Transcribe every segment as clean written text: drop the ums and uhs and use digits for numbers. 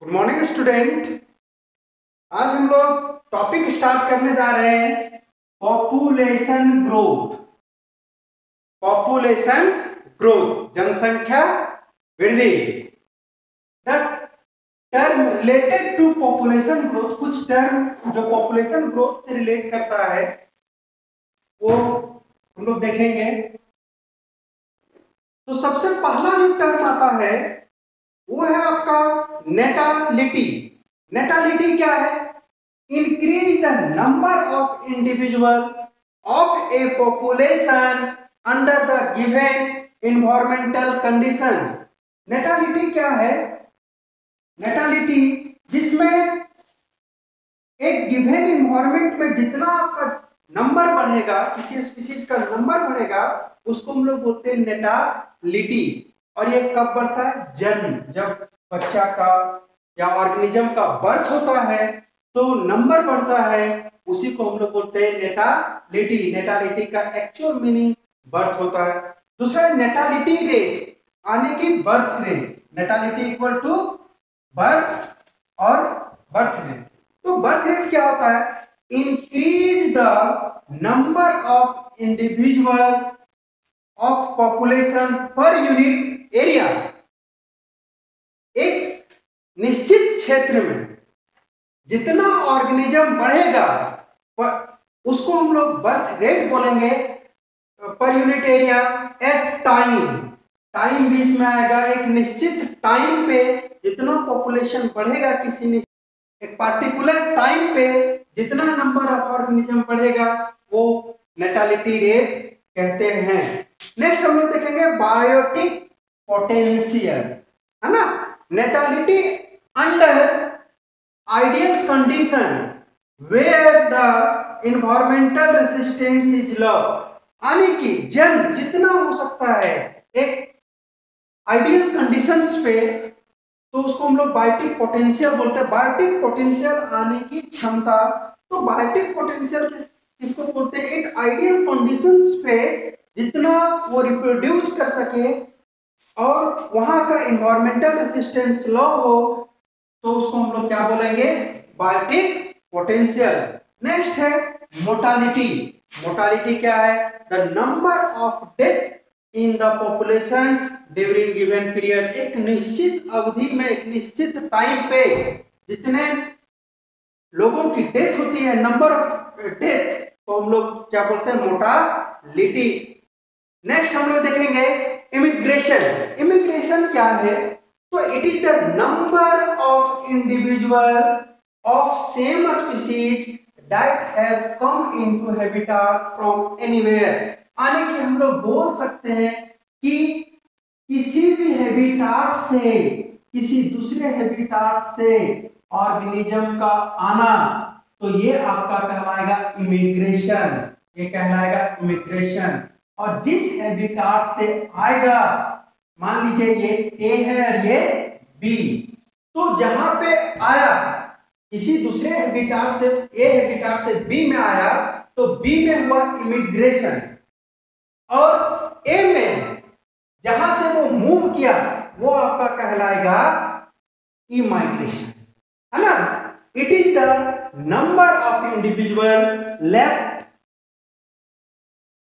Good morning student. आज हम लोग टॉपिक स्टार्ट करने जा रहे हैं पॉपुलेशन ग्रोथ। पॉपुलेशन ग्रोथ, जनसंख्या वृद्धि। The term related to population growth, कुछ टर्म जो पॉपुलेशन ग्रोथ से रिलेट करता है वो हम लोग देखेंगे। तो सबसे पहला जो टर्म आता है वो है आपका नेटालिटी। नेटालिटी क्या है? Increase the number of individual of a population under the given environmental condition. Natality क्या है? नेटालिटी जिसमें एक गिवन इन्वायरमेंट में जितना आपका नंबर बढ़ेगा, किसी स्पीशीज का नंबर बढ़ेगा, उसको हम लोग बोलते हैं नेटालिटी। और ये कब बढ़ता है? जन्म, जब बच्चा का या ऑर्गेनिज्म का बर्थ होता है तो नंबर बढ़ता है, उसी को हम लोग बोलते हैं नेटालिटी। नेटालिटी का एक्चुअल मीनिंग बर्थ होता है। दूसरा नेटालिटी रेट, आने की birth rate. Natality equal to birth और बर्थ रेट। तो बर्थ रेट क्या होता है? Increase the number of individual of population per unit area. एक निश्चित क्षेत्र में जितना ऑर्गेनिज्म बढ़ेगा उसको हम लोग बर्थ रेट बोलेंगे, पर unit area at time. Time भी इसमें आएगा। एक निश्चित टाइम पे जितना पॉपुलेशन बढ़ेगा, किसी एक पार्टिकुलर टाइम पे जितना नंबर ऑफ ऑर्गेनिज्म बढ़ेगा वो नेटालिटी रेट कहते हैं। नेक्स्ट हम लोग देखेंगे बायोटिक पोटेंशियल, है ना। Natality under ideal condition where the environmental resistance is low. यानी कि जन जितना हो सकता है एक आइडियल कंडीशंस पे, तो उसको हम लोग बायोटिक पोटेंशियल बोलते हैं। बायोटिक पोटेंशियल आने की क्षमता। तो बायोटिक पोटेंशियल किसको बोलते हैं? एक आइडियल कंडीशंस पे जितना वो रिप्रोड्यूस कर सके और वहां का एनवायरमेंटल रेजिस्टेंस लो हो, तो उसको हम लोग क्या बोलेंगे? Biotic potential. नेक्स्ट है मोर्टालिटी। मोर्टालिटी क्या है? The number of death in the population during given period. एक निश्चित अवधि में, एक निश्चित टाइम पे जितने लोगों की डेथ होती है, नंबर ऑफ डेथ, तो हम लोग क्या बोलते हैं? मोर्टालिटी। नेक्स्ट हम लोग देखेंगे इमिग्रेशन। इमिग्रेशन क्या है? तो it is the number of individual of same species that have come into habitat from anywhere. यानी कि हम लोग बोल सकते हैं कि किसी भी हैबिटेट से, किसी दूसरे हैबिटेट से ऑर्गेनिज्म का आना, तो ये आपका कहलाएगा इमिग्रेशन। ये कहलाएगा इमिग्रेशन। और जिस हैबिटेट से आएगा, मान लीजिए ये ए है और ये बी, तो जहां पे आया किसी दूसरे हैबिटेट से, ए हैबिटेट से बी में आया, तो बी में हुआ इमिग्रेशन। और ए में जहां से वो मूव किया वो आपका कहलाएगा इमाइग्रेशन, है ना। It is the number of individual left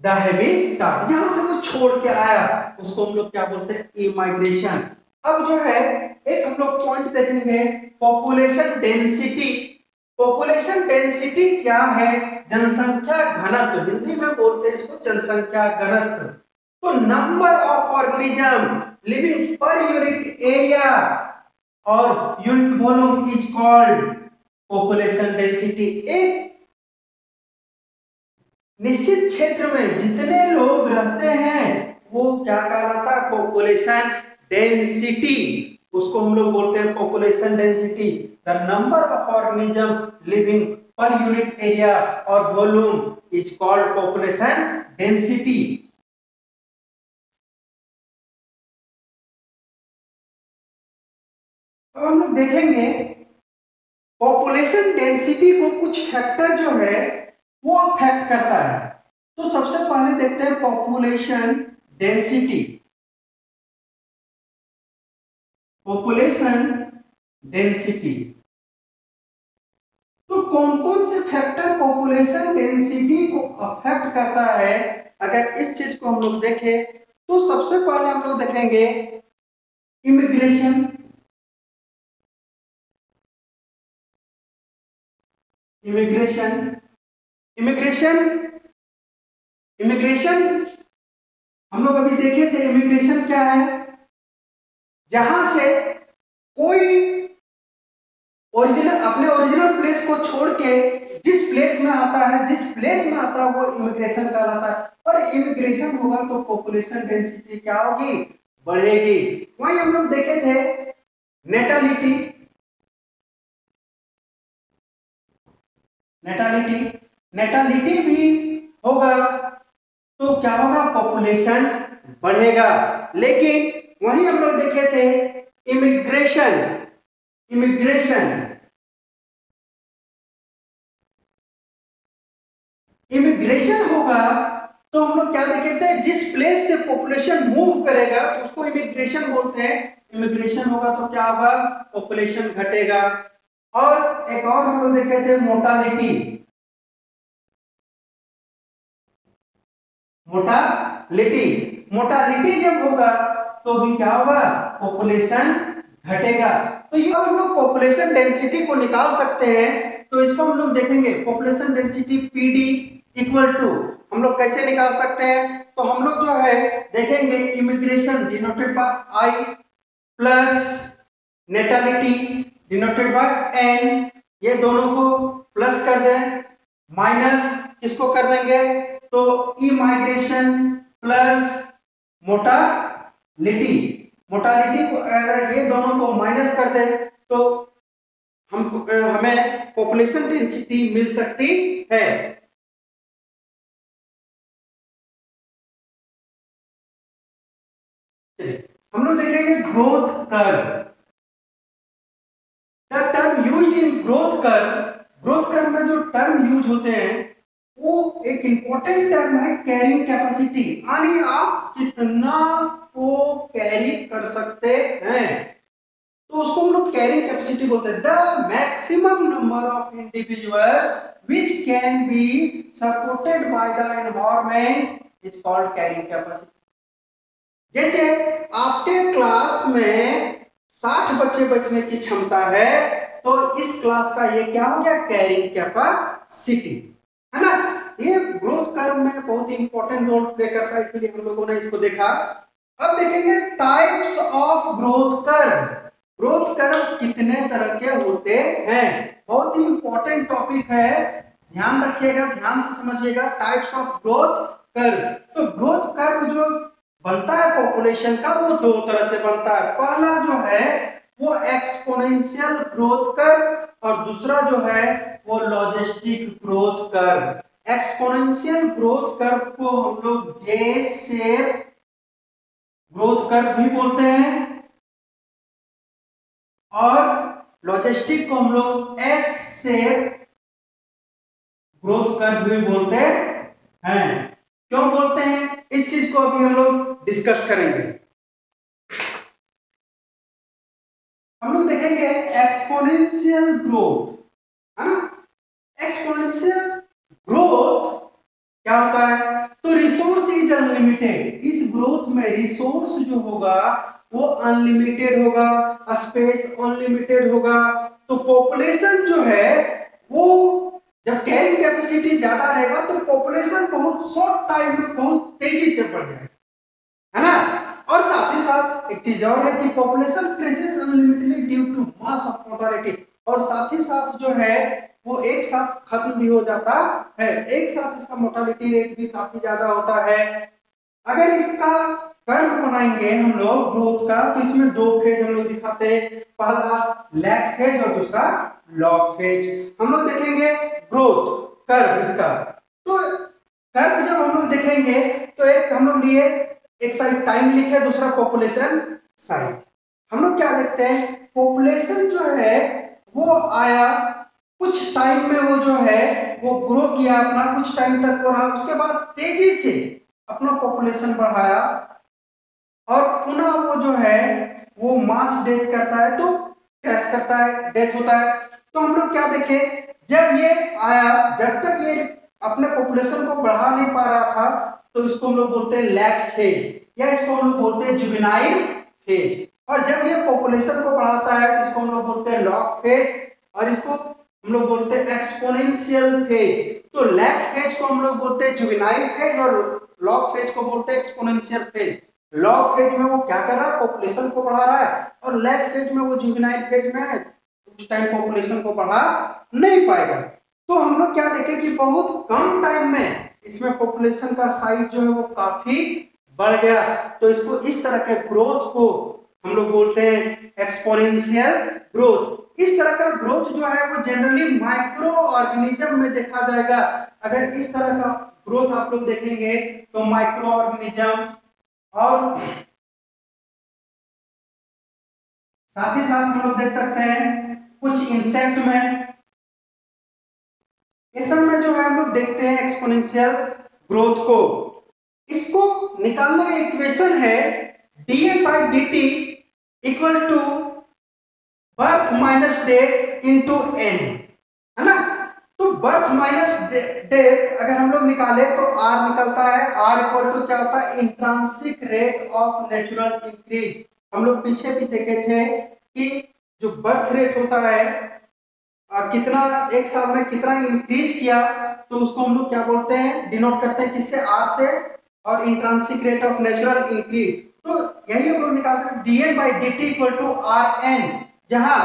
the habitat, जहां से वो छोड़ के आया उसको हम लोग क्या बोलते हैं? इमाइग्रेशन। अब जो है एक हम लोग पॉइंट देखेंगे पॉपुलेशन डेंसिटी। पॉपुलेशन डेंसिटी क्या है? जनसंख्या घनत्व, हिंदी में बोलते हैं इसको जनसंख्या घनत्व। तो number of organism living per unit area और unit volume is called population density. एक निश्चित क्षेत्र में जितने लोग रहते हैं वो क्या कहलाता है? Population density. उसको हम लोग बोलते हैं population density. The number of organism living per unit area और volume is called population density. अब हम लोग देखेंगे पॉपुलेशन डेंसिटी को कुछ फैक्टर जो है वो अफेक्ट करता है। तो सबसे पहले देखते हैं पॉपुलेशन डेंसिटी। Population density. तो कौन कौन से फैक्टर पॉपुलेशन डेंसिटी को अफेक्ट करता है, अगर इस चीज को हम लोग देखें तो सबसे पहले हम लोग देखेंगे इमिग्रेशन। इमिग्रेशन इमिग्रेशन इमिग्रेशन हम लोग अभी देखे थे। इमिग्रेशन क्या है? जहां से कोई ओरिजिनल अपने ओरिजिनल प्लेस को छोड़ के जिस प्लेस में आता है, वो इमिग्रेशन कहलाता है। और इमिग्रेशन होगा तो पॉपुलेशन डेंसिटी क्या होगी? बढ़ेगी। वहीं हम लोग देखे थे नेटालिटी। नेटालिटी नेटालिटी भी होगा तो क्या होगा? पॉपुलेशन बढ़ेगा। लेकिन वहीं हम लोग देखे थे इमिग्रेशन। इमिग्रेशन इमिग्रेशन होगा तो हम लोग क्या देखे थे? जिस प्लेस से पॉपुलेशन मूव करेगा तो उसको इमिग्रेशन बोलते हैं। इमिग्रेशन होगा तो क्या होगा? पॉपुलेशन घटेगा। और एक और हम लोग देखे थे मोर्टालिटी। मोर्टालिटी मोर्टालिटी जब होगा तो भी क्या होगा? पॉपुलेशन घटेगा। तो ये हम लोग पॉपुलेशन डेंसिटी को निकाल सकते हैं। तो इसको हम लोग देखेंगे population density PD equal to, हम लोग कैसे निकाल सकते हैं? तो हम लोग जो है देखेंगे immigration denoted by I plus natality denoted by N, ये दोनों को प्लस कर दें, माइनस किसको कर देंगे? तो इमाइग्रेशन प्लस मोर्टालिटी। मोर्टालिटी को अगर ये दोनों को माइनस कर दें तो हमें पॉपुलेशन डेंसिटी मिल सकती है। हम लोग देखेंगे growth curve. The term used in growth curve में जो टर्म यूज होते हैं वो एक इंपॉर्टेंट टर्म है कैरिंग कैपेसिटी, यानी आप कितना को कैरी कर सकते हैं, तो उसको हम लोग कैरिंग कैपेसिटी बोलते हैं। The maximum number of individual which can be supported by the environment is called carrying capacity. जैसे आपके क्लास में 60 बच्चे बैठने की क्षमता है तो इस क्लास का ये क्या हो गया? कैरिंग कैपेसिटी, है ना? ये ग्रोथ कर्व में बहुत ही इंपॉर्टेंट रोल प्ले करता है, इसलिए हम लोगों ने इसको देखा। अब देखेंगे types of growth curve. Growth curve कितने तरह के होते हैं? बहुत ही इंपॉर्टेंट टॉपिक है, ध्यान रखिएगा, ध्यान से समझिएगा। Types of growth curve. तो ग्रोथ कर्व जो बनता है पॉपुलेशन का वो दो तरह से बनता है। पहला जो है वो एक्सपोनेंशियल ग्रोथ कर्व और दूसरा जो है वो logistic growth curve. Exponential growth curve को हम लोग जे शेप ग्रोथ कर्व भी बोलते हैं और लॉजिस्टिक को हम लोग एस शेप ग्रोथ कर्व भी बोलते हैं। क्यों बोलते हैं इस चीज को अभी हम लोग डिस्कस करेंगे। हम लोग देखेंगे एक्सपोनेंशियल ग्रोथ, है ना? एक्सपोनेंशियल ग्रोथ क्या होता है? तो रिसोर्स इज अनलिमिटेड। इस ग्रोथ में रिसोर्स जो होगा वो अनलिमिटेड होगा, स्पेस अनलिमिटेड होगा। तो पॉपुलेशन जो है वो जब कैरिंग कैपेसिटी ज्यादा रहेगा तो पॉपुलेशन बहुत शॉर्ट टाइम में बहुत तेजी से बढ़ जाएगा, है ना? और साथ ही साथ एक चीज और है कि population crisis unlimitedly due to mass of mortality, और साथ ही साथ जो है वो एक साथ खत्म भी हो जाता है। एक साथ इसका मोर्टालिटी रेट भी काफी ज्यादा होता है। अगर इसका कर्व बनाएंगे हम लोग ग्रोथ का तो इसमें दो फेज हम लोग दिखाते हैं, पहला लैग फेज और दूसरा लॉग फेज। हम लोग देखेंगे ग्रोथ कर्व इसका। तो कर्व जब हम लोग देखेंगे तो एक हम लोग लिए एक साइड टाइम लिखे, दूसरा पॉपुलेशन साइड। हम लोग क्या देखते हैं? पॉपुलेशन जो है वो आया कुछ टाइम में, वो जो है वो ग्रो किया अपना, कुछ टाइम तक हो रहा, उसके बाद तेजी से अपना पॉपुलेशन बढ़ाया और पुनः वो जो है वो मास डेथ करता है। तो क्रैश करता है, डेथ होता है। तो हम लोग क्या देखे, जब ये आया, जब तक ये अपने पॉपुलेशन को बढ़ा नहीं पा रहा था, तो इसको हम लोग बोलते हैं लैग फेज, या इसको हम लोग बोलते हैं जुवेनाइल फेज। और जब ये पॉपुलेशन को बढ़ाता है तो इसको हम लोग बोलते हैं लॉग फेज, और इसको हम लोग बोलते हैं एक्सपोनेंशियल फेज। तो लैग फेज को हम लोग बोलते हैं जुवेनाइल फेज, और लॉग फेज को बोलते हैं एक्सपोनेंशियल फेज। लॉग फेज में वो क्या कर रहा है, पॉपुलेशन को बढ़ा रहा है, और लैग फेज में वो जुवेनाइल फेज में है, उस टाइम पॉपुलेशन को बढ़ा नहीं पाएगा। तो हम लोग क्या देखें कि बहुत कम टाइम में इसमें पॉपुलेशन का साइज जो है वो काफी बढ़ गया। तो इसको इस तरह के ग्रोथ को हम लोग बोलते हैं एक्सपोनेंशियल ग्रोथ। इस तरह का ग्रोथ जो है वो जनरली माइक्रो ऑर्गेनिज्म में देखा जाएगा। अगर इस तरह का ग्रोथ आप लोग देखेंगे तो माइक्रो ऑर्गेनिज्म, और साथ ही साथ हम लोग देख सकते हैं कुछ इंसेक्ट में, इस सब में जो है हम लोग देखते हैं एक्सपोनेंशियल ग्रोथ को। इसको निकालना इक्वेशन है dn/dt equal to birth minus death into n, है ना। तो बर्थ माइनस डेथ अगर हम लोग निकाले तो r निकलता है, r इक्वल टू क्या होता है, intrinsic rate of natural increase. हम लोग पीछे भी देखे थे कि जो बर्थ रेट होता है, कितना एक साल में कितना इंक्रीज किया, तो उसको हम लोग क्या बोलते हैं, डिनोट करते हैं किससे, r से, और intrinsic rate of natural increase. तो यही हम लोग निकाल सकते हैं dn/dt इक्वल टू rn, जहां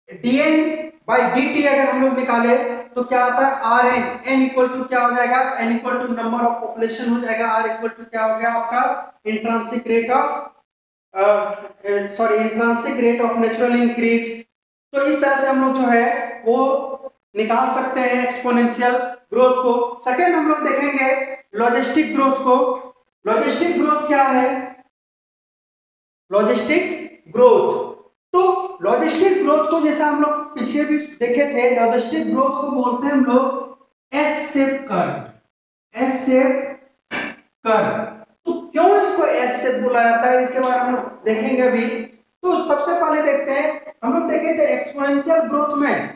dn/dt अगर हम लोग निकाले तो क्या आता है rn, n इक्वल टू क्या हो जाएगा, n equal to number of population हो जाएगा, r इक्वल टू क्या हो गया आपका intrinsic rate of intrinsic rate of natural increase. तो इस तरह से हम लोग जो है वो निकाल सकते हैं एक्सपोनेंशियल ग्रोथ को। सेकंड हम लोग देखेंगे लॉजिस्टिक ग्रोथ को। लॉजिस्टिक ग्रोथ क्या है, लॉजिस्टिक ग्रोथ, तो लॉजिस्टिक ग्रोथ को जैसा हम लोग पीछे भी देखे थे, लॉजिस्टिक ग्रोथ को बोलते हैं हम लोग S shape curve, S shape curve. तो क्यों इसको एस शेप बोला जाता है, इसके बारे में देखेंगे अभी। तो सबसे पहले देखते हैं, हम लोग देखे थे एक्सपोनेंशियल ग्रोथ में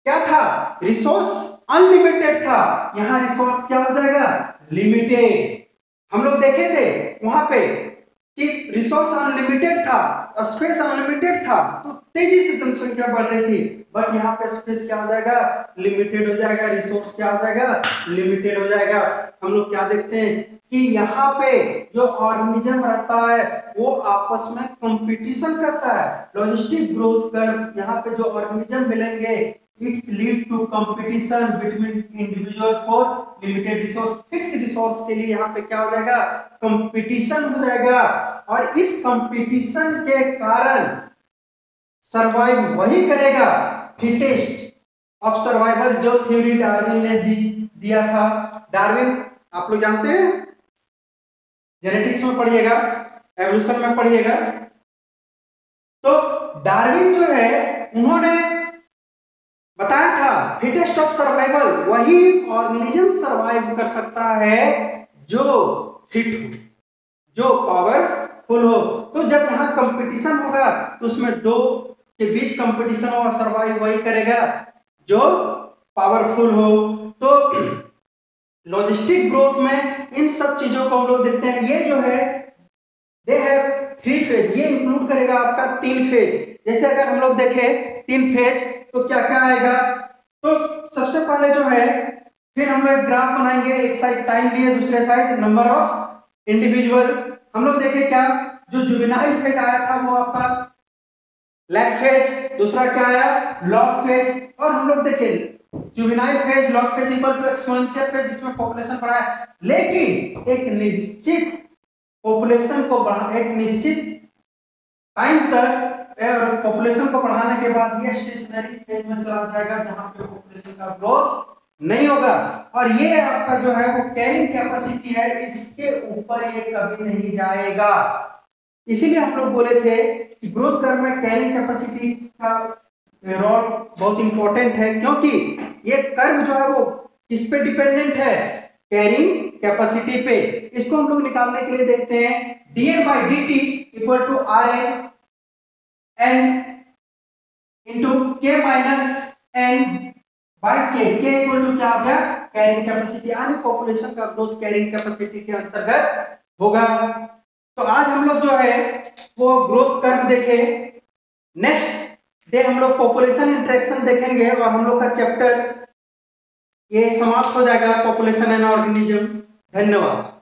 क्या था, रिसोर्स अनलिमिटेड था, यहां रिसोर्स क्या हो जाएगा, लिमिटेड। हम लोग देखे थे वहां पे कि रिसोर्स अनलिमिटेड था, स्पेस अनलिमिटेड था, तो तेजी से जनसंख्या बढ़ रही थी। बट यहाँ पे स्पेस क्या हो जाएगा, लिमिटेड हो जाएगा, रिसोर्स क्या हो जाएगा, लिमिटेड हो जाएगा। हम लोग क्या देखते हैं कि यहाँ पे जो ऑर्गेनिज्म रहता है वो आपस में कंपटीशन करता है। लॉजिस्टिक ग्रोथ कर्व, यहाँ पे जो ऑर्गेनिज्म मिलेंगे its lead to competition between individual for limited resource. Fix resource के लिए यहाँ पे क्या हो जाएगा, कंपटीशन हो जाएगा, और इस कंपटीशन के कारण सरवाइव वही करेगा फिटेस्ट ऑफ सर्वाइवल, जो थ्योरी डार्विन ने दिया था। डार्विन आप लोग जानते हैं, जेनेटिक्स में पढ़िएगा, एवोल्यूशन में पढ़िएगा। तो डार्विन जो है उन्होंने बताया था फिटेस्ट ऑफ सर्वाइवल, वही ऑर्गेनिज्म सरवाइव कर सकता है जो फिट हो, जो पावरफुल हो। तो जब यहाँ कंपटीशन होगा तो उसमें दो के बीच कंपटीशन होगा, सरवाइव वही करेगा जो पावरफुल हो। तो लॉजिस्टिक ग्रोथ में इन सब चीजों को हम लोग देखते हैं। ये जो है दे हैव 3 फेज, ये इंक्लूड करेगा आपका 3 फेज। जैसे अगर हम लोग देखें 3 फेज तो क्या क्या आएगा, तो सबसे पहले जो है, फिर हम लोग एक ग्राफ बनाएंगे, एक साइड टाइम लिए, दूसरे साइड नंबर ऑफ इंडिविजुअल। हम लोग देखें क्या, जो जुवेनाइल फेज आया था वो आपका लैग फेज, दूसरा क्या आया लॉग फेज। और हम लोग देखें juvenile phase, log phase equal to exponential phase जिसमें पॉपुलेशन बढ़ा है, लेकिन एक निश्चित पॉपुलेशन को बढ़ा, एक निश्चित टाइम तक पॉपुलेशन को बढ़ाने के बाद ये स्टेशनरी फेज में चला जाएगा जहां पे पॉपुलेशन का ग्रोथ नहीं होगा। और ये आपका जो है वो कैरिंग कैपेसिटी है, इसके ऊपर ये कभी नहीं जाएगा। इसीलिए हम लोग बोले थे कि ग्रोथ कर्व में कैरिंग कैपेसिटी का रोल बहुत इंपॉर्टेंट है, क्योंकि ये कर्व जो है वो किस पे डिपेंडेंट है, कैरिंग कैपेसिटी पे। इसको हम लोग निकालने के लिए देखते हैं dn/dt equal to rn, N into K minus N by K equal to क्या आ गया, कैरिंग कैपेसिटी, यानी पॉपुलेशन का ग्रोथ कैरिंग कैपेसिटी के अंतर्गत होगा। तो आज हम लोग जो है वो ग्रोथ कर्व देखे। नेक्स्ट डे हम लोग पॉपुलेशन इंटरेक्शन देखेंगे और हम लोग का चैप्टर ये समाप्त हो जाएगा, पॉपुलेशन एंड ऑर्गेनिज्म। धन्यवाद।